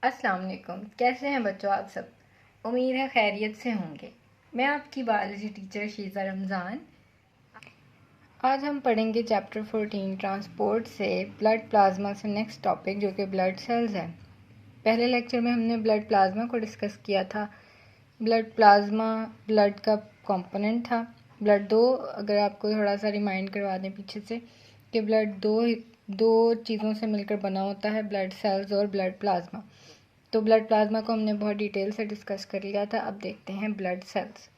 अस्सलाम वालेकुम। कैसे हैं बच्चों आप सब? उम्मीद है खैरियत से होंगे। मैं आपकी बायोलॉजी टीचर शीज़ा रमज़ान। आज हम पढ़ेंगे चैप्टर 14 ट्रांसपोर्ट से ब्लड प्लाज्मा से नेक्स्ट टॉपिक जो कि ब्लड सेल्स है। पहले लेक्चर में हमने ब्लड प्लाज्मा को डिस्कस किया था। ब्लड प्लाज्मा ब्लड का कंपोनेंट था। ब्लड दो, अगर आपको थोड़ा सा रिमाइंड करवा दें पीछे से, कि ब्लड दो चीज़ों से मिलकर बना होता है, ब्लड सेल्स और ब्लड प्लाज्मा। तो ब्लड प्लाज्मा को हमने बहुत डिटेल से डिस्कस कर लिया था। अब देखते हैं ब्लड सेल्स।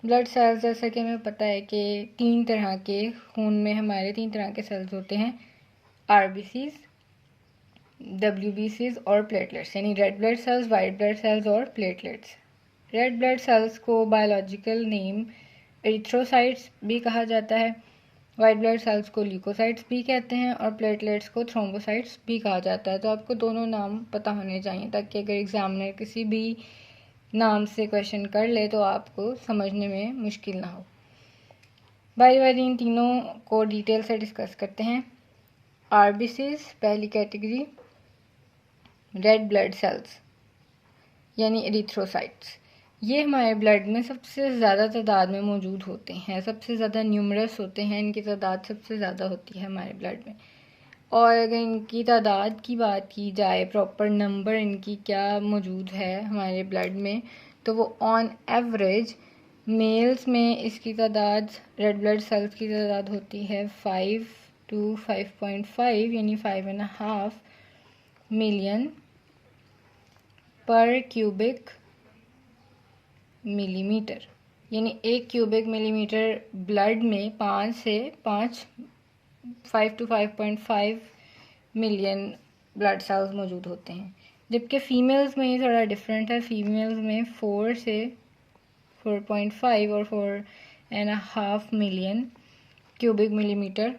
ब्लड सेल्स जैसा कि हमें पता है कि तीन तरह के खून में हमारे तीन तरह के सेल्स होते हैं, आरबीसीज, डब्ल्यूबीसीज और प्लेटलेट्स, यानी red blood cells, white blood cells और प्लेटलेट्स। रेड ब्लड सेल्स को बायोलॉजिकल नेम एरिथ्रोसाइट्स भी कहा जाता है, वाइट ब्लड सेल्स को ल्यूकोसाइट्स भी कहते हैं और प्लेटलेट्स को थ्रोम्बोसाइट्स भी कहा जाता है। तो आपको दोनों नाम पता होने चाहिए ताकि अगर एग्जामिनर किसी भी नाम से क्वेश्चन कर ले तो आपको समझने में मुश्किल ना हो। बारी बारी इन तीनों को डिटेल से डिस्कस करते हैं। आरबीसीज पहली कैटेगरी, रेड ब्लड सेल्स यानी एरिथ्रोसाइट्स, ये हमारे ब्लड में सबसे ज़्यादा तादाद में मौजूद होते हैं, सबसे ज़्यादा न्यूमरस होते हैं, इनकी तादाद सबसे ज़्यादा होती है हमारे ब्लड में। और अगर इनकी तादाद की बात की जाए, प्रॉपर नंबर इनकी क्या मौजूद है हमारे ब्लड में, तो वो ऑन एवरेज मेल्स में इसकी तादाद, रेड ब्लड सेल्स की तादाद होती है 5 to 5.5 यानी 5.5 मिलियन पर क्यूबिक मिलीमीटर, यानी 1 क्यूबिक मिलीमीटर ब्लड में 5 to 5.5 मिलियन ब्लड सेल्स मौजूद होते हैं। जबकि फ़ीमेल्स में ये थोड़ा डिफरेंट है। फीमेल्स में 4 से 4.5 और 4.5 million cubic millimetre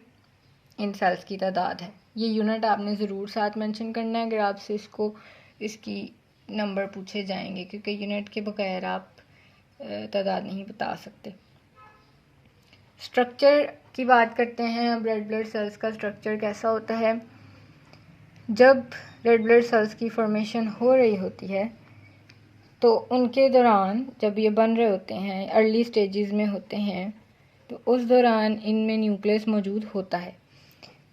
in cells की तादाद है। ये यूनिट आपने ज़रूर साथ मेंशन करना है अगर आपसे इसकी नंबर पूछे जाएंगे, क्योंकि यूनिट के बगैर आप तादाद नहीं बता सकते। स्ट्रक्चर की बात करते हैं। रेड ब्लड सेल्स का स्ट्रक्चर कैसा होता है? जब रेड ब्लड सेल्स की फॉर्मेशन हो रही होती है तो उनके दौरान, जब ये बन रहे होते हैं, अर्ली स्टेजेस में होते हैं, तो उस दौरान इनमें न्यूक्लियस मौजूद होता है।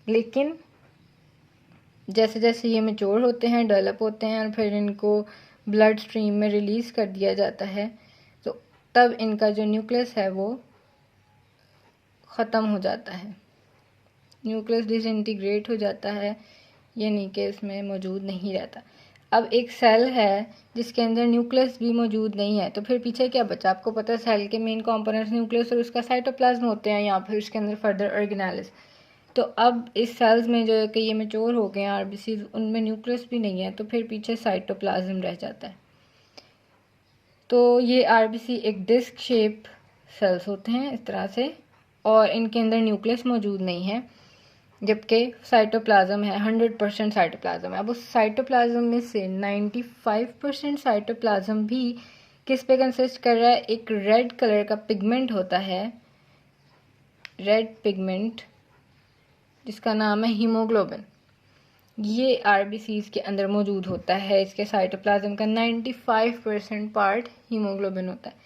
लेकिन जैसे जैसे ये मैच्योर होते हैं, डेवलप होते हैं और फिर इनको ब्लड स्ट्रीम में रिलीज़ कर दिया जाता है, तो तब इनका जो न्यूक्लियस है वो ख़त्म हो जाता है। न्यूक्लियस डिसइंटीग्रेट हो जाता है, यानी कि इसमें मौजूद नहीं रहता। अब एक सेल है जिसके अंदर न्यूक्लियस भी मौजूद नहीं है, तो फिर पीछे क्या बचा? आपको पता है सेल के मेन कंपोनेंट्स न्यूक्लियस और उसका साइटोप्लाज्म होते हैं, या फिर उसके अंदर फर्दर ऑर्गेनेल्स। तो अब इस सेल्स में जो है कि ये मैच्योर हो गए हैं आरबीसी, उनमें न्यूक्लियस भी नहीं है, तो फिर पीछे साइटोप्लाज्म रह जाता है। तो ये आरबीसी एक डिस्क शेप सेल्स होते हैं इस तरह से, और इनके अंदर न्यूक्लियस मौजूद नहीं है, जबकि साइटोप्लाज्म है, 100% साइटोप्लाज्म है। अब उस साइटोप्लाज्म में से 95% साइटोप्लाज्म भी किस पे कंसिस्ट कर रहा है? एक रेड कलर का पिगमेंट होता है, रेड पिगमेंट, जिसका नाम है हीमोग्लोबिन। ये आरबीसीज के अंदर मौजूद होता है। इसके साइटोप्लाज्म का 95% पार्ट हीमोग्लोबिन होता है,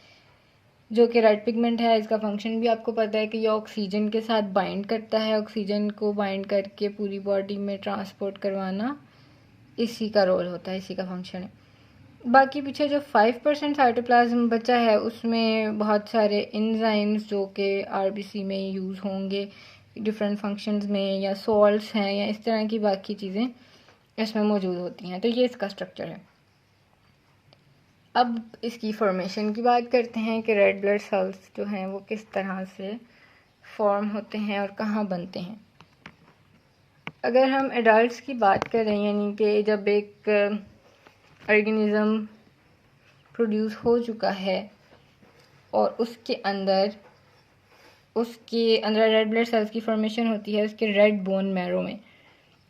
जो कि रेड पिगमेंट है। इसका फंक्शन भी आपको पता है कि ये ऑक्सीजन के साथ बाइंड करता है, ऑक्सीजन को बाइंड करके पूरी बॉडी में ट्रांसपोर्ट करवाना इसी का रोल होता है, इसी का फंक्शन है। बाकी पीछे जो 5% साइटोप्लाज्म बचा है उसमें बहुत सारे एंजाइम्स जो कि आरबीसी में यूज़ होंगे डिफरेंट फंक्शंस में, या सॉल्ट्स हैं, या इस तरह की बाकी चीज़ें इसमें मौजूद होती हैं। तो ये इसका स्ट्रक्चर है। अब इसकी फॉर्मेशन की बात करते हैं कि रेड ब्लड सेल्स जो हैं वो किस तरह से फॉर्म होते हैं और कहाँ बनते हैं। अगर हम एडल्ट्स की बात करें, यानी कि जब एक ऑर्गेनिज़म प्रोड्यूस हो चुका है और उसके अंदर रेड ब्लड सेल्स की फॉर्मेशन होती है उसके रेड बोन मैरो में,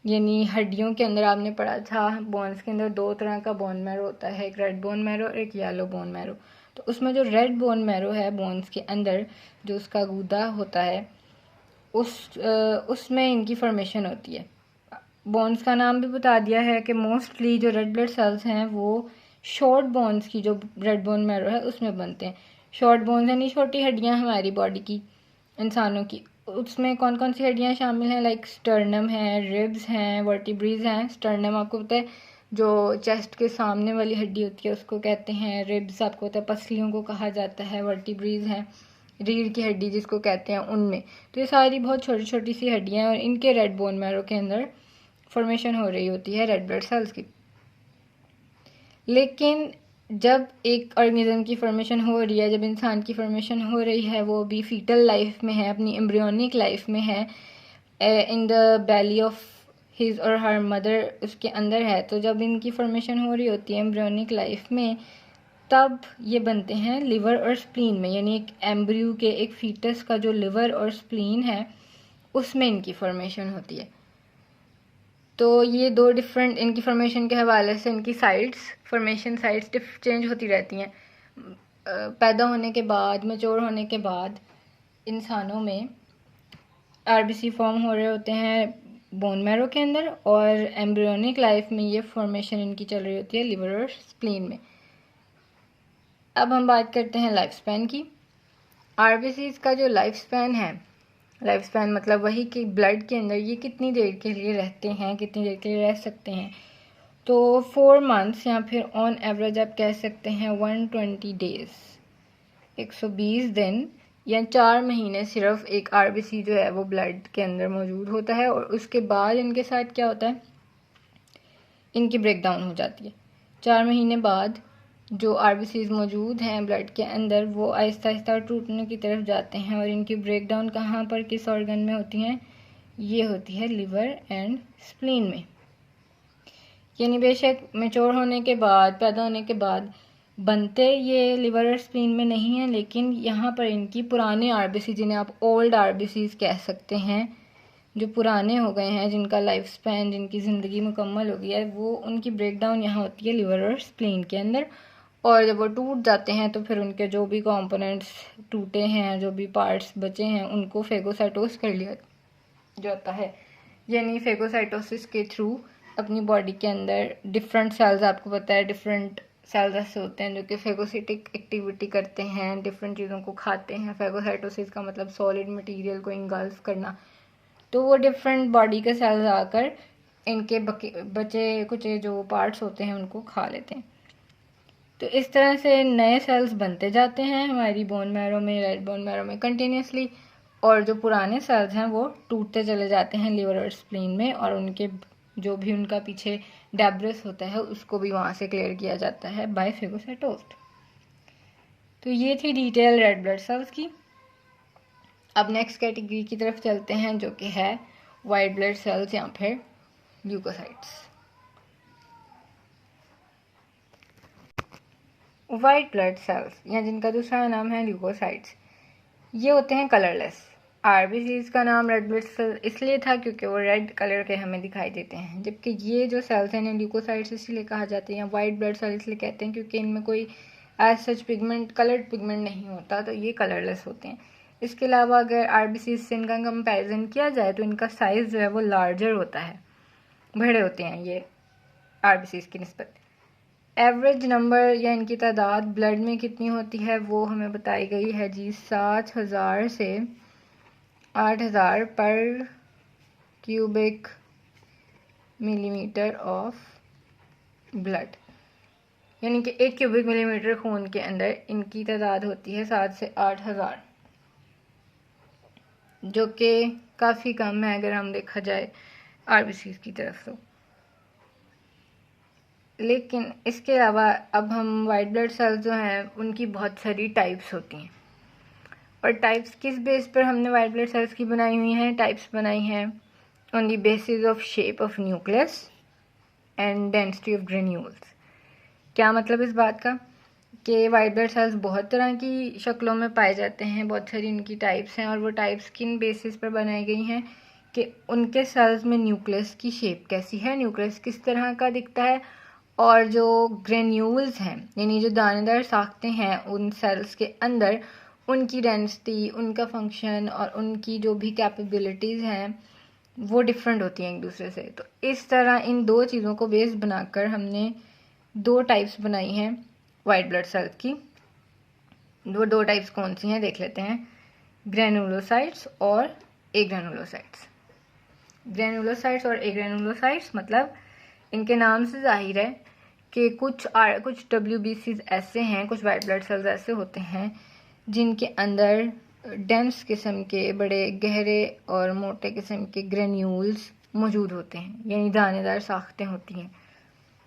यानी हड्डियों के अंदर। आपने पढ़ा था बोन्स के अंदर दो तरह का बोन मैरो होता है, एक रेड बोन मैरो और एक येलो बोन मैरो। तो उसमें जो रेड बोन मैरो है बोन्स के अंदर, जो उसका गूदा होता है, उसमें इनकी फॉर्मेशन होती है। बोन्स का नाम भी बता दिया है कि मोस्टली जो रेड ब्लड सेल्स हैं वो शॉर्ट बोन्स की, जो रेड बोन मैरो है उसमें बनते हैं। शॉर्ट बोन्स यानी छोटी हड्डियां हमारी बॉडी की, इंसानों की। उसमें कौन कौन सी हड्डियां शामिल हैं? लाइक स्टर्नम है, रिब्स हैं, वर्टिब्रीज हैं। स्टर्नम आपको पता है जो चेस्ट के सामने वाली हड्डी होती है उसको कहते हैं। रिब्स आपको पता है पसलियों को कहा जाता है। वर्टिब्रीज हैं रीढ़ की हड्डी जिसको कहते हैं, उनमें। तो ये सारी बहुत छोटी छोटी सी हड्डियां हैं और इनके रेड बोन मैरो के अंदर फॉर्मेशन हो रही होती है रेड ब्लड सेल्स की। लेकिन जब एक ऑर्गेनिज्म की फॉर्मेशन हो रही है, जब इंसान की फॉर्मेशन हो रही है, वो भी फीटल लाइफ में है, अपनी एम्ब्रियोनिक लाइफ में है, in the belly of his और हर मदर उसके अंदर है, तो जब इनकी फॉर्मेशन हो रही होती है एम्ब्रियोनिक लाइफ में, तब ये बनते हैं लिवर और स्प्लीन में। यानी एक एम्ब्रियो के, एक फीटस का जो लिवर और स्प्लीन है उसमें इनकी फॉर्मेशन होती है। तो ये दो डिफरेंट, इनकी फॉर्मेशन के हवाले से इनकी साइड्स, फॉर्मेशन साइड्स चेंज होती रहती हैं। पैदा होने के बाद, मैच्योर होने के बाद इंसानों में आरबीसी फॉर्म हो रहे होते हैं बोन मैरो के अंदर, और एम्ब्रियोनिक लाइफ में ये फॉर्मेशन इनकी चल रही होती है लिवर और स्प्लीन में। अब हम बात करते हैं लाइफ स्पैन की। आरबीसीज का जो लाइफ स्पैन है, लाइफ स्पैन मतलब वही कि ब्लड के अंदर ये कितनी देर के लिए रहते हैं, कितनी देर के लिए रह सकते हैं। तो 4 मंथ्स या फिर ऑन एवरेज आप कह सकते हैं 120 डेज, 120 दिन या 4 महीने सिर्फ एक आरबीसी जो है वो ब्लड के अंदर मौजूद होता है। और उसके बाद इनके साथ क्या होता है, इनकी ब्रेकडाउन हो जाती है। 4 महीने बाद जो आरबीसीज मौजूद हैं ब्लड के अंदर वो आहिस्ता आहिस्ता टूटने की तरफ जाते हैं, और इनकी ब्रेकडाउन कहाँ पर, किस ऑर्गन में होती हैं? ये होती है लिवर एंड स्प्लीन में। यानी बेशक मैच्योर होने के बाद, पैदा होने के बाद बनते ये लिवर और स्प्लीन में नहीं है, लेकिन यहाँ पर इनकी पुराने आरबीसी, जिन्हें आप ओल्ड आरबीसीज कह सकते हैं, जो पुराने हो गए हैं, जिनका लाइफ स्पैन, जिनकी ज़िंदगी मुकम्मल हो गई है, वो उनकी ब्रेकडाउन यहाँ होती है लिवर और स्प्लीन के अंदर। और जब वो टूट जाते हैं तो फिर उनके जो भी कंपोनेंट्स टूटे हैं, जो भी पार्ट्स बचे हैं, उनको फेगोसाइटोस कर लिया जाता है। यानी फेगोसाइटोसिस के थ्रू अपनी बॉडी के अंदर डिफरेंट सेल्स, आपको पता है डिफरेंट सेल्स ऐसे होते हैं जो कि फेगोसिटिक एक्टिविटी करते हैं, डिफरेंट चीज़ों को खाते हैं। फेगोसाइटोसिस का मतलब सॉलिड मटेरियल को इंगल्फ करना। तो वो डिफरेंट बॉडी के सेल्स आकर इनके बचे कुचे जो पार्ट्स होते हैं उनको खा लेते हैं। तो इस तरह से नए सेल्स बनते जाते हैं हमारी बोन मैरो में, रेड बोन मैरो में कंटिन्यूसली, और जो पुराने सेल्स हैं वो टूटते चले जाते हैं लिवर और स्प्लीन में, और उनके जो भी उनका पीछे डेब्रिस होता है उसको भी वहाँ से क्लियर किया जाता है बाय फेगोसाइटोस। तो ये थी डिटेल रेड ब्लड सेल्स की। अब नेक्स्ट कैटेगरी की तरफ चलते हैं जो कि है वाइट ब्लड सेल्स या फिर ल्यूकोसाइट्स। वाइट ब्लड सेल्स या जिनका दूसरा नाम है ल्यूकोसाइट्स, ये होते हैं कलरलेस। आरबीसीज का नाम रेड ब्लड सेल इसलिए था क्योंकि वो रेड कलर के हमें दिखाई देते हैं, जबकि ये जो सेल्स हैं इन्हें ल्यूकोसाइट्स इसलिए कहा जाते हैं या वाइट ब्लड सेल इसलिए कहते हैं क्योंकि इनमें कोई as such pigment, coloured pigment नहीं होता, तो ये कलरलेस होते हैं। इसके अलावा अगर आरबीसीज से इनका कंपैरिजन किया जाए तो इनका साइज़ जो है वो लार्जर होता है, बड़े होते हैं ये आरबीसीज की निस्बत। एवरेज नंबर या इनकी तादाद ब्लड में कितनी होती है वो हमें बताई गई है जी, 7000 से 8000 पर क्यूबिक मिलीमीटर ऑफ ब्लड। यानी कि 1 क्यूबिक मिलीमीटर खून के अंदर इनकी तादाद होती है 7 से 8000, जो कि काफ़ी कम है अगर हम देखा जाए आरबीसीज की तरफ से। लेकिन इसके अलावा अब हम वाइट ब्लड सेल्स जो हैं उनकी बहुत सारी टाइप्स होती हैं, और टाइप्स किस बेस पर हमने वाइट ब्लड सेल्स की बनाई हुई हैं? टाइप्स बनाई हैं on the basis of shape of nucleus and density of granules. क्या मतलब इस बात का कि वाइट ब्लड सेल्स बहुत तरह की शक्लों में पाए जाते हैं, बहुत सारी इनकी टाइप्स हैं, और वो टाइप्स किन बेसिस पर बनाई गई हैं कि उनके सेल्स में न्यूक्लियस की शेप कैसी है, न्यूक्लियस किस तरह का दिखता है, और जो ग्रेन्यूल्स हैं यानी जो दानेदार साख्तें हैं उन सेल्स के अंदर, उनकी डेंसिटी, उनका फंक्शन और उनकी जो भी कैपेबिलिटीज़ हैं वो डिफरेंट होती हैं एक दूसरे से। तो इस तरह इन दो चीज़ों को बेस बनाकर हमने दो टाइप्स बनाई हैं वाइट ब्लड सेल्स की। वो दो टाइप्स कौन सी हैं देख लेते हैं, ग्रेनुलोसाइट्स और एग्रेनुलोसाइट्स। ग्रेनुलोसाइट्स और एग्रेनुलोसाइट्स मतलब इनके नाम से जाहिर है कि कुछ WBCs ऐसे हैं, कुछ वाइट ब्लड सेल्स ऐसे होते हैं जिनके अंदर डेंस किस्म के बड़े गहरे और मोटे किस्म के ग्रेन्यूल्स मौजूद होते हैं, यानी दानेदार साख्तें होती हैं।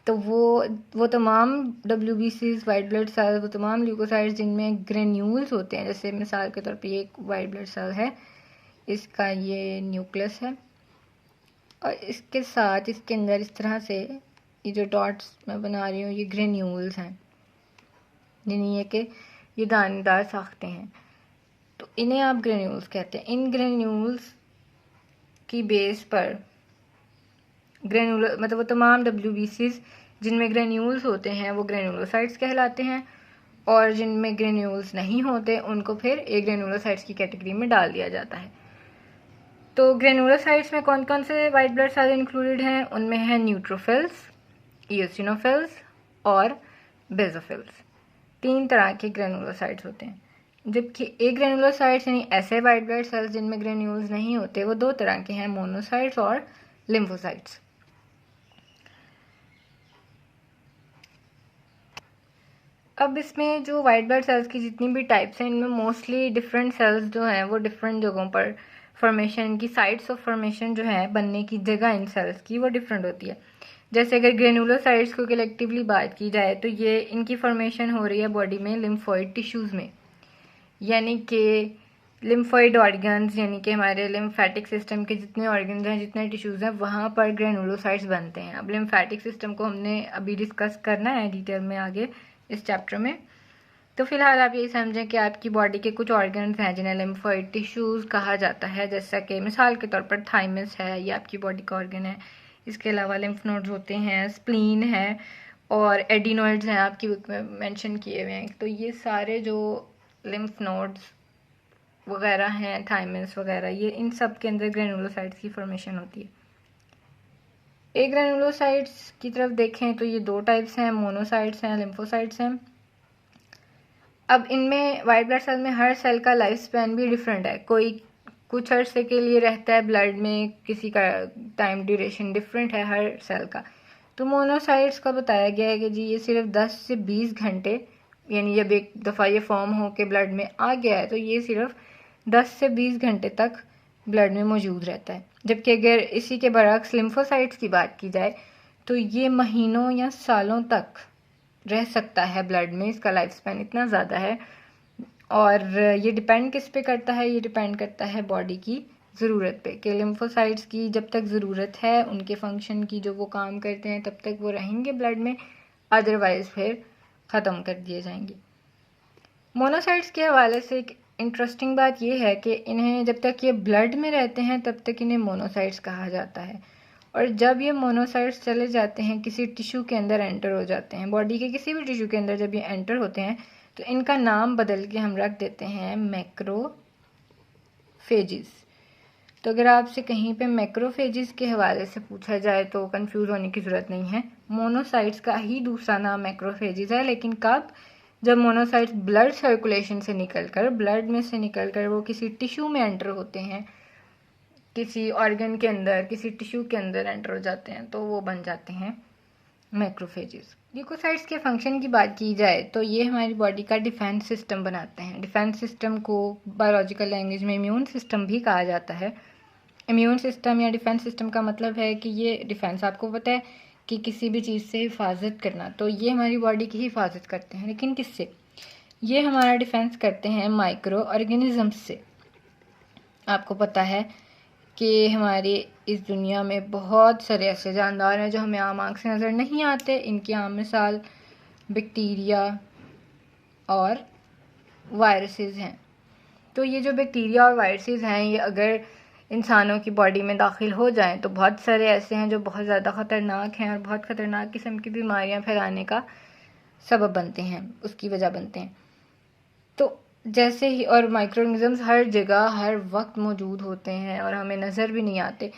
तो वो तमाम WBCs वाइट ब्लड सेल्स, वो तमाम ल्यूकोसाइट्स जिनमें ग्रेन्यूल्स होते हैं, जैसे मिसाल के तौर पे ये एक वाइट ब्लड सेल है, इसका ये न्यूक्लियस है और इसके साथ इसके अंदर इस तरह से ये जो डॉट्स मैं बना रही हूँ ये ग्रेन्यूल्स हैं, यानी ये कि ये दानेदार साख्तें हैं। तो इन्हें आप ग्रेन्यूल्स कहते हैं। इन ग्रेन्यूल्स की बेस पर ग्रेनुलर मतलब वो तमाम WBCs जिनमें ग्रेन्यूल्स होते हैं वो ग्रेनुलोसाइट्स कहलाते हैं, और जिनमें ग्रेन्यूल्स नहीं होते उनको फिर एग्रेनुलोसाइट्स की कैटेगरी में डाल दिया जाता है। तो ग्रेनुलोसाइट्स में कौन कौन से वाइट ब्लड सेल इंक्लूडेड हैं? उनमें है न्यूट्रोफिल्स, इयोसिनोफिल्स और बेसोफिल्स। 3 तरह के ग्रेनुलोसाइट्स होते हैं, जबकि एग्रेनुलोसाइट्स यानी ऐसे वाइट ब्लड सेल्स जिनमें ग्रेन्यूल्स नहीं होते वो 2 तरह के हैं, मोनोसाइट्स और लिम्फोसाइट्स। अब इसमें जो वाइट ब्लड सेल्स की जितनी भी टाइप्स हैं इनमें मोस्टली डिफरेंट सेल्स जो हैं वो डिफरेंट जगहों पर फॉर्मेशन की साइट्स ऑफ फॉर्मेशन जो है बनने की जगह इन सेल्स की वो डिफरेंट होती है। जैसे अगर ग्रेनुलोसाइट्स को कलेक्टिवली बात की जाए तो ये इनकी फॉर्मेशन हो रही है बॉडी में लिम्फोइड टिश्यूज़ में, यानी कि लिम्फोइड ऑर्गन्स यानी कि हमारे लिम्फेटिक सिस्टम के जितने ऑर्गन्स हैं, जितने टिश्यूज़ हैं, वहाँ पर ग्रेनुलोसाइट्स बनते हैं। अब लिम्फेटिक सिस्टम को हमने अभी डिस्कस करना है डिटेल में आगे इस चैप्टर में। तो फिलहाल आप यही समझें कि आपकी बॉडी के कुछ ऑर्गन्स हैं जिन्हें लिम्फोइड टिश्यूज़ कहा जाता है, जैसा कि मिसाल के तौर पर थाइमस है, ये आपकी बॉडी का ऑर्गन है। इसके अलावा लिम्फ नोड्स होते हैं, स्प्लीन है और एडिनोइड्स हैं, आपकी बुक में मेंशन किए हुए हैं। तो ये सारे जो लिम्फ नोड्स वगैरह हैं, थाइमस वगैरह, ये इन सब के अंदर ग्रेनुलोसाइट्स की फॉर्मेशन होती है। एग्रेनुलोसाइट्स की तरफ देखें तो ये 2 टाइप्स हैं, मोनोसाइट्स हैं, लिम्फोसाइट्स हैं। अब इनमें वाइट ब्लड सेल में हर सेल का लाइफ स्पैन भी डिफरेंट है, कोई कुछ अरसे के लिए रहता है ब्लड में, किसी का टाइम ड्यूरेशन डिफरेंट है हर सेल का। तो मोनोसाइट्स का बताया गया है कि जी ये सिर्फ 10 से 20 घंटे, यानी जब एक दफ़ा ये फॉर्म हो के ब्लड में आ गया है तो ये सिर्फ 10 से 20 घंटे तक ब्लड में मौजूद रहता है। जबकि अगर इसी के बरक्स लिम्फोसाइट्स की बात की जाए तो ये महीनों या सालों तक रह सकता है ब्लड में, इसका लाइफ स्पैन इतना ज़्यादा है। और ये डिपेंड किस पे करता है? ये डिपेंड करता है बॉडी की ज़रूरत पे, कि लिम्फोसाइट्स की जब तक ज़रूरत है उनके फंक्शन की, जो वो काम करते हैं, तब तक वो रहेंगे ब्लड में, अदरवाइज़ फिर ख़त्म कर दिए जाएंगे। मोनोसाइट्स के हवाले से एक इंटरेस्टिंग बात यह है कि इन्हें जब तक ये ब्लड में रहते हैं तब तक इन्हें मोनोसाइट्स कहा जाता है, और जब ये मोनोसाइट्स चले जाते हैं, किसी टिश्यू के अंदर एंटर हो जाते हैं, बॉडी के किसी भी टिश्यू के अंदर जब ये एंटर होते हैं तो इनका नाम बदल के हम रख देते हैं मैक्रोफेजिस। तो अगर आपसे कहीं पे मैक्रोफेजिस के हवाले से पूछा जाए तो कंफ्यूज होने की ज़रूरत नहीं है। मोनोसाइट्स का ही दूसरा नाम मैक्रोफेजिस है, लेकिन कब? जब मोनोसाइट्स ब्लड सर्कुलेशन से निकलकर, ब्लड में से निकलकर वो किसी टिश्यू में एंटर होते हैं, किसी ऑर्गन के अंदर, किसी टिश्यू के अंदर एंटर हो जाते हैं, तो वो बन जाते हैं मैक्रोफेजेस। ल्यूकोसाइट्स के फंक्शन की बात की जाए तो ये हमारी बॉडी का डिफेंस सिस्टम बनाते हैं। डिफेंस सिस्टम को बायोलॉजिकल लैंग्वेज में इम्यून सिस्टम भी कहा जाता है। इम्यून सिस्टम या डिफेंस सिस्टम का मतलब है कि ये डिफेंस, आपको पता है कि किसी भी चीज़ से हिफाजत करना, तो ये हमारी बॉडी की हिफाजत करते हैं। लेकिन किससे? ये हमारा डिफेंस करते हैं माइक्रो ऑर्गेनिज़म्स से। आपको पता है कि हमारी इस दुनिया में बहुत सारे ऐसे जानदार हैं जो हमें आम आँख से नज़र नहीं आते। इनकी आम मिसाल बैक्टीरिया और वायरसेस हैं। तो ये जो बैक्टीरिया और वायरसेस हैं, ये अगर इंसानों की बॉडी में दाखिल हो जाएं तो बहुत सारे ऐसे हैं जो बहुत ज़्यादा ख़तरनाक हैं और बहुत ख़तरनाक किस्म की बीमारियां फैलाने का सबब बनते हैं, उसकी वजह बनते हैं। तो जैसे ही, और माइक्रो ऑर्गेनिज़म्स हर जगह हर वक्त मौजूद होते हैं और हमें नज़र भी नहीं आते।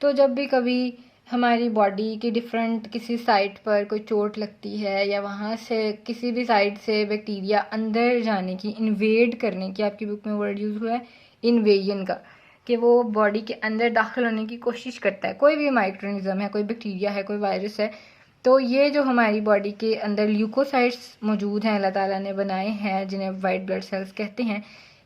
तो जब भी कभी हमारी बॉडी की डिफरेंट किसी साइड पर कोई चोट लगती है या वहाँ से किसी भी साइड से बैक्टीरिया अंदर जाने की, इन्वेड करने की, आपकी बुक में वर्ड यूज़ हुआ है इन्वेजन का, कि वो बॉडी के अंदर दाखिल होने की कोशिश करता है, कोई भी माइक्रोनिज्म है, कोई बैक्टीरिया है, कोई वायरस है, तो ये जो हमारी बॉडी के अंदर ल्यूकोसाइट्स मौजूद हैं, अल्लाह ताला ने बनाए हैं, जिन्हें वाइट ब्लड सेल्स कहते हैं,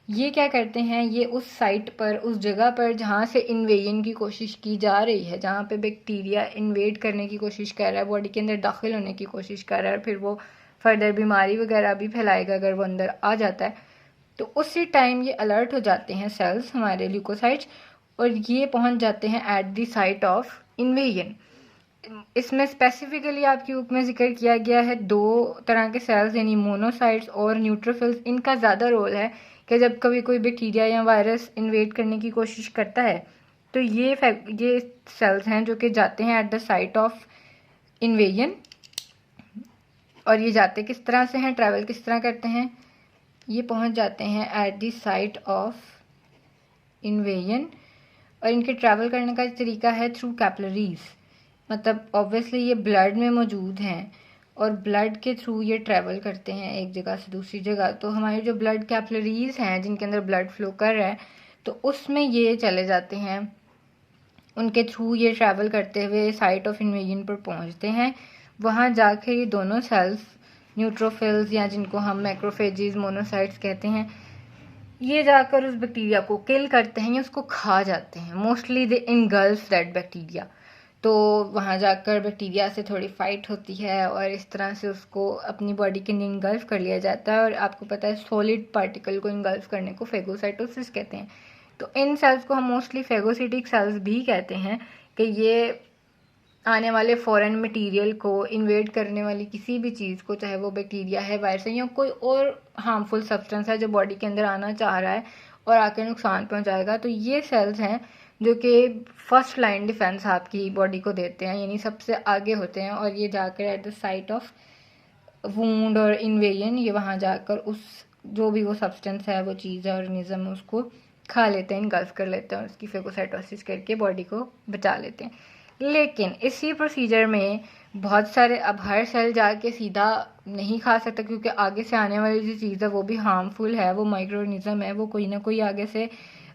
ये क्या करते हैं, ये उस साइट पर, उस जगह पर जहाँ से इन्वेजन की कोशिश की जा रही है, जहाँ पे बैक्टीरिया इन्वेड करने की कोशिश कर रहा है, बॉडी के अंदर दाखिल होने की कोशिश कर रहा है, फिर वो फर्दर बीमारी वगैरह भी फैलाएगा अगर वो अंदर आ जाता है, तो उसी टाइम ये अलर्ट हो जाते हैं सेल्स, हमारे ल्यूकोसाइट्स, और ये पहुँच जाते हैं at the site of invasion. इसमें स्पेसिफिकली आपकी बुक में जिक्र किया गया है 2 तरह के सेल्स, यानी मोनोसाइट्स और न्यूट्रोफिल्स। इनका ज़्यादा रोल है कि जब कभी कोई बैक्टीरिया या वायरस इन्वेड करने की कोशिश करता है, तो ये सेल्स हैं जो कि जाते हैं at the site of invasion. और ये जाते किस तरह से हैं, ट्रैवल किस तरह करते हैं, ये पहुंच जाते हैं at the site of invasion. और इनके ट्रैवल करने का तरीका है थ्रू कैपिलरीज, मतलब ऑब्वियसली ये ब्लड में मौजूद हैं और ब्लड के थ्रू ये ट्रैवल करते हैं एक जगह से दूसरी जगह। तो हमारे जो ब्लड कैपिलरीज हैं जिनके अंदर ब्लड फ्लो कर रहा है, तो उसमें ये चले जाते हैं, उनके थ्रू ये ट्रैवल करते हुए साइट ऑफ इन्वेजन पर पहुंचते हैं। वहाँ जाकर ये दोनों सेल्स, न्यूट्रोफिल्स या जिनको हम मैक्रोफेजेस, मोनोसाइट्स कहते हैं, ये जाकर उस बैक्टीरिया को किल करते हैं या उसको खा जाते हैं। Mostly they engulf that bacteria. तो वहाँ जाकर बैक्टीरिया से थोड़ी फाइट होती है और इस तरह से उसको अपनी बॉडी के अंदर इनगल्फ कर लिया जाता है। और आपको पता है सॉलिड पार्टिकल को इनगल्फ करने को फेगोसाइटोसिस कहते हैं। तो इन सेल्स को हम मोस्टली फेगोसिटिक सेल्स भी कहते हैं कि ये आने वाले फॉरेन मटेरियल को, इन्वेड करने वाली किसी भी चीज़ को, चाहे वो बैक्टीरिया है, वायरस है या कोई और हार्मफुल सब्सटेंस है जो बॉडी के अंदर आना चाह रहा है और आकर नुकसान पहुंचाएगा, तो ये सेल्स हैं जो कि फर्स्ट लाइन डिफेंस आपकी बॉडी को देते हैं, यानी सबसे आगे होते हैं। और ये जाकर at the site of wound और इन्वेजन, ये वहाँ जाकर उस जो भी वो सब्सटेंस है, वो चीज़ है, ऑर्गेनिज्म, उसको खा लेते हैं, इनगल्फ कर लेते हैं और उसकी फेगोसाइटोसिस करके बॉडी को बचा लेते हैं। लेकिन इसी प्रोसीजर में बहुत सारे, अब हर सेल जाके सीधा नहीं खा सकता क्योंकि आगे से आने वाली जो चीज़ है वो भी हार्मफुल है, वो माइक्रोऑर्गेनिज्म है, वो कोई ना कोई आगे से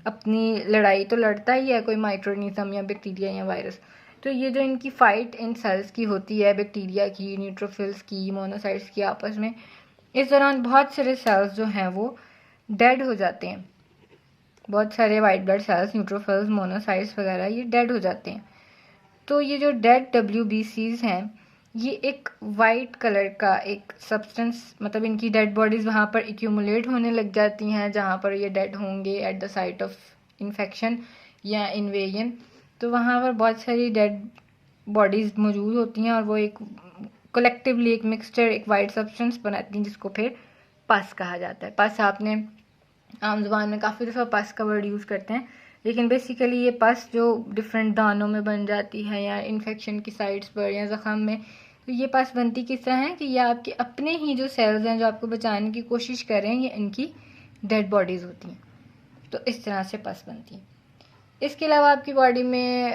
अपनी लड़ाई तो लड़ता ही है, कोई माइक्रोऑर्गेनिज्म या बैक्टीरिया या वायरस। तो ये जो इनकी फ़ाइट इन सेल्स की होती है, बैक्टीरिया की, न्यूट्रोफिल्स की, मोनोसाइट्स की आपस में, इस दौरान बहुत सारे सेल्स जो हैं वो डेड हो जाते हैं। बहुत सारे white blood cells, neutrophils, monocytes वगैरह, ये डेड हो जाते हैं। तो ये जो डेड WBCs हैं, ये एक वाइट कलर का एक सब्सटेंस, मतलब इनकी डेड बॉडीज़ वहाँ पर एक्यूमुलेट होने लग जाती हैं जहाँ पर ये डेड होंगे at the site of infection या इन्वेजन। तो वहाँ पर बहुत सारी डेड बॉडीज़ मौजूद होती हैं और वो एक कलेक्टिवली एक मिक्सचर, एक वाइट सब्सटेंस बनाती हैं जिसको फिर पस कहा जाता है। पस आपने आम ज़ुबान में काफ़ी दफ़ा पस का वर्ड यूज़ करते हैं, लेकिन बेसिकली ये पस जो डिफरेंट दानों में बन जाती है या इन्फेक्शन की साइड्स पर या ज़ख़म में, तो ये पस बनती किस तरह है कि ये आपके अपने ही जो सेल्स हैं जो आपको बचाने की कोशिश कर रहे हैं, ये इनकी डेड बॉडीज़ होती हैं। तो इस तरह से पस बनती है। इसके अलावा आपकी बॉडी में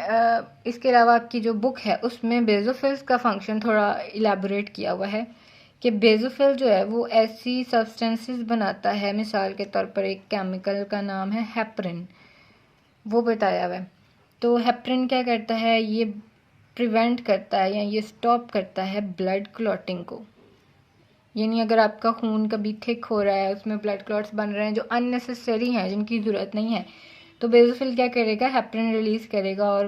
इसके अलावा आपकी जो बुक है उसमें बेज़ोफिल्स का फंक्शन थोड़ा इलेबोरेट किया हुआ है कि बेज़ोफिल जो है वो ऐसी सब्सटेंसेस बनाता है, मिसाल के तौर पर एक केमिकल का नाम है हेपरिन, वो बताया हुआ है। तो हेपरिन क्या करता है, ये प्रिवेंट करता है या ये स्टॉप करता है ब्लड क्लॉटिंग को। यानी अगर आपका खून कभी थिक हो रहा है, उसमें ब्लड क्लॉट्स बन रहे हैं जो अननेसेसरी हैं, जिनकी ज़रूरत नहीं है, तो बेज़ोफिल क्या करेगा, हेपरिन रिलीज़ करेगा और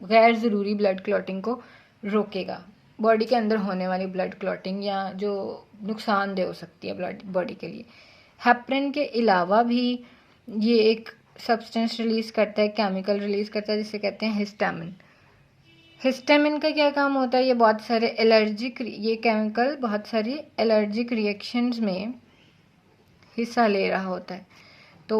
गैर ज़रूरी ब्लड क्लॉटिंग को रोकेगा, बॉडी के अंदर होने वाली ब्लड क्लॉटिंग या जो नुकसानदेह हो सकती है ब्लड बॉडी के लिए। हेपरिन के अलावा भी ये एक सब्सटेंस रिलीज़ करता है, केमिकल रिलीज़ करता है जिसे कहते हैं हिस्टामिन। हिस्टामिन का क्या काम होता है, ये बहुत सारे ये केमिकल बहुत सारी एलर्जिक रिएक्शंस में हिस्सा ले रहा होता है। तो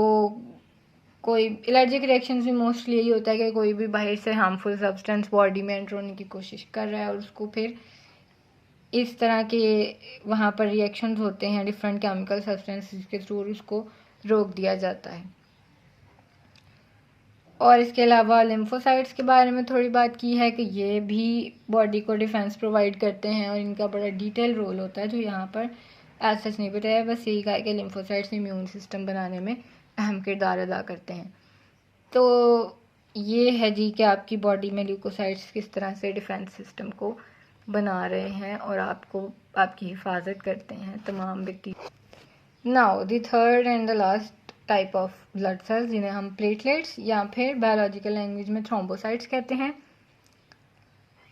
कोई एलर्जिक रिएक्शंस भी मोस्टली यही होता है कि कोई भी बाहर से हार्मफुल सब्सटेंस बॉडी में एंटर होने की कोशिश कर रहा है और उसको फिर इस तरह के वहाँ पर रिएक्शंस होते हैं डिफरेंट केमिकल सब्सटेंसेस के थ्रू, उसको रोक दिया जाता है। और इसके अलावा लिम्फोसाइट्स के बारे में थोड़ी बात की है कि ये भी बॉडी को डिफेंस प्रोवाइड करते हैं और इनका बड़ा डिटेल रोल होता है जो यहाँ पर एज सच नहीं बताया, बस यही कहा कि लिम्फोसाइट्स इम्यून सिस्टम बनाने में अहम किरदार अदा करते हैं। तो ये है जी कि आपकी बॉडी में ल्यूकोसाइट्स किस तरह से डिफेंस सिस्टम को बना रहे हैं और आपको आपकी हिफाजत करते हैं तमाम bacteria. Now the third and the last type of blood cells जिन्हें हम प्लेटलेट्स या फिर बायोलॉजिकल लैंग्वेज में थ्रोम्बोसाइट्स कहते हैं।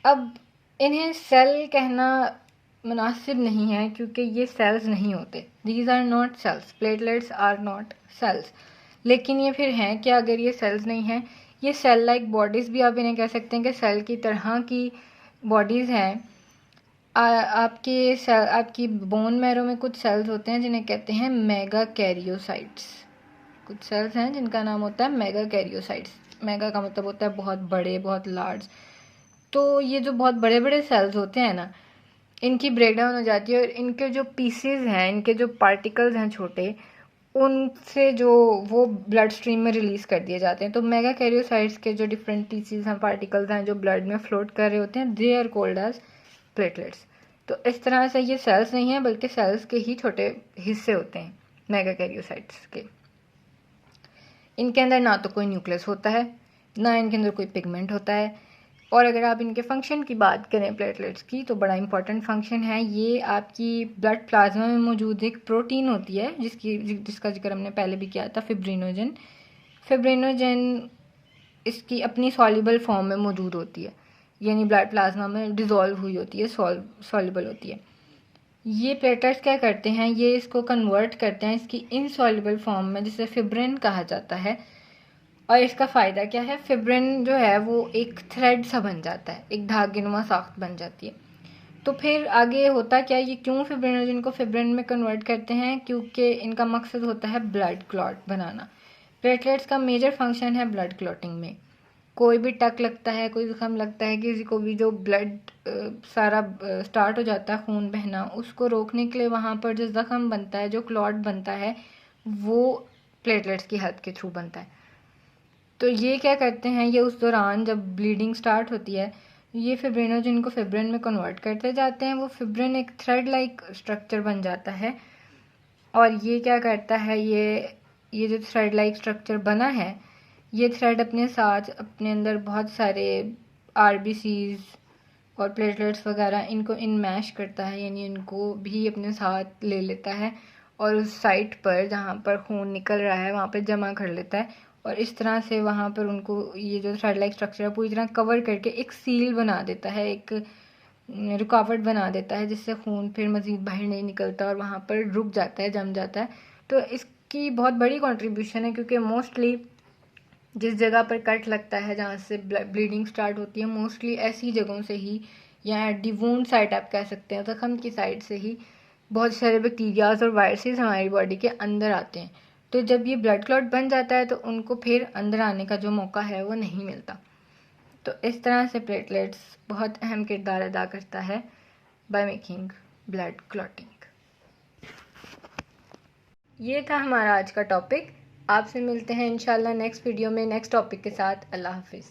अब इन्हें सेल कहना मुनासिब नहीं है क्योंकि ये सेल्स नहीं होते। These are not cells, platelets are not cells. लेकिन ये फिर हैं कि अगर ये सेल्स नहीं हैं, ये सेल लाइक बॉडीज़ भी आप इन्हें कह सकते हैं कि सेल की तरह की बॉडीज़ हैं। आपके सेल, आपकी बोन मैरो में कुछ सेल्स होते हैं जिन्हें कहते हैं मेगा कैरियोसाइट्स। कुछ सेल्स हैं जिनका नाम होता है मेगा कैरियोसाइट्स। मेगा का मतलब होता है बहुत बड़े, बहुत लार्ज। तो ये जो बहुत बड़े बड़े सेल्स होते हैं ना, इनकी ब्रेकडाउन हो जाती है और इनके जो पीसेस हैं, इनके जो पार्टिकल्स हैं छोटे, उनसे जो वो ब्लड स्ट्रीम में रिलीज़ कर दिए जाते हैं। तो मेगा कैरियोसाइट्स के जो डिफरेंट पीसेस हैं, पार्टिकल्स हैं जो ब्लड में फ्लोट कर रहे होते हैं, they are called as platelets. तो इस तरह से ये सेल्स नहीं हैं बल्कि सेल्स के ही छोटे हिस्से होते हैं मेगा कैरियोसाइट्स के। इनके अंदर ना तो कोई न्यूक्लियस होता है, ना इनके अंदर कोई पिगमेंट होता है। और अगर आप इनके फंक्शन की बात करें प्लेटलेट्स की, तो बड़ा इंपॉर्टेंट फंक्शन है ये। आपकी ब्लड प्लाज्मा में मौजूद एक प्रोटीन होती है जिसका जिक्र हमने पहले भी किया था, फिब्रिनोजन। फिब्रिनोजन इसकी अपनी सॉल्युबल फॉर्म में मौजूद होती है, यानी ब्लड प्लाज्मा में डिज़ोल्व हुई होती है, सॉल्युबल होती है। ये प्लेटलेट्स क्या करते हैं, ये इसको कन्वर्ट करते हैं इसकी इनसॉल्युबल फॉर्म में, जिसे फिब्रिन कहा जाता है। और इसका फ़ायदा क्या है, फिब्रिन जो है वो एक थ्रेड सा बन जाता है, एक धागेनुमा साख्त बन जाती है। तो फिर आगे होता क्या, ये क्यों फिब्रिनोजन को फिब्रिन में कन्वर्ट करते हैं, क्योंकि इनका मकसद होता है ब्लड क्लॉट बनाना। प्लेटलेट्स का मेजर फंक्शन है ब्लड क्लॉटिंग में। कोई भी टक लगता है, कोई ज़ुकाम लगता है, किसी को भी जो ब्लड सारा स्टार्ट हो जाता है खून बहना, उसको रोकने के लिए वहाँ पर जो ज़ख्म बनता है, जो क्लॉट बनता है, वो प्लेटलेट्स की हेल्प के थ्रू बनता है। तो ये क्या करते हैं, ये उस दौरान जब ब्लीडिंग स्टार्ट होती है, ये फिब्रिनोजन को फिब्रिन में कन्वर्ट करते जाते हैं। वो फिब्रिन एक थ्रेड लाइक स्ट्रक्चर बन जाता है और ये क्या करता है, ये जो थ्रेड लाइक स्ट्रक्चर बना है, ये थ्रेड अपने साथ अपने अंदर बहुत सारे आरबीसीज और प्लेटलेट्स वगैरह इनको इनमैश करता है, यानी इनको भी अपने साथ ले लेता है और उस साइट पर जहाँ पर खून निकल रहा है वहाँ पर जमा कर लेता है। और इस तरह से वहाँ पर उनको ये जो थ्रेड लाइक स्ट्रक्चर है पूरी तरह कवर करके एक सील बना देता है, एक रुकावट बना देता है, जिससे खून फिर मज़ीद बाहर नहीं निकलता और वहाँ पर रुक जाता है, जम जाता है। तो इसकी बहुत बड़ी कंट्रीब्यूशन है क्योंकि मोस्टली जिस जगह पर कट लगता है, जहाँ से ब्लीडिंग स्टार्ट होती है, मोस्टली ऐसी जगहों से ही, या डी वुंड साइट आप कह सकते हैं, जख्म की साइड से ही बहुत सारे बैक्टीरियाज और वायरसेस हमारी बॉडी के अंदर आते हैं। तो जब ये ब्लड क्लॉट बन जाता है तो उनको फिर अंदर आने का जो मौका है वो नहीं मिलता। तो इस तरह से प्लेटलेट्स बहुत अहम किरदार अदा करता है बाय मेकिंग ब्लड क्लॉटिंग। ये था हमारा आज का टॉपिक। आपसे मिलते हैं इंशाल्लाह नेक्स्ट वीडियो में नेक्स्ट टॉपिक के साथ। अल्लाह हाफिज़।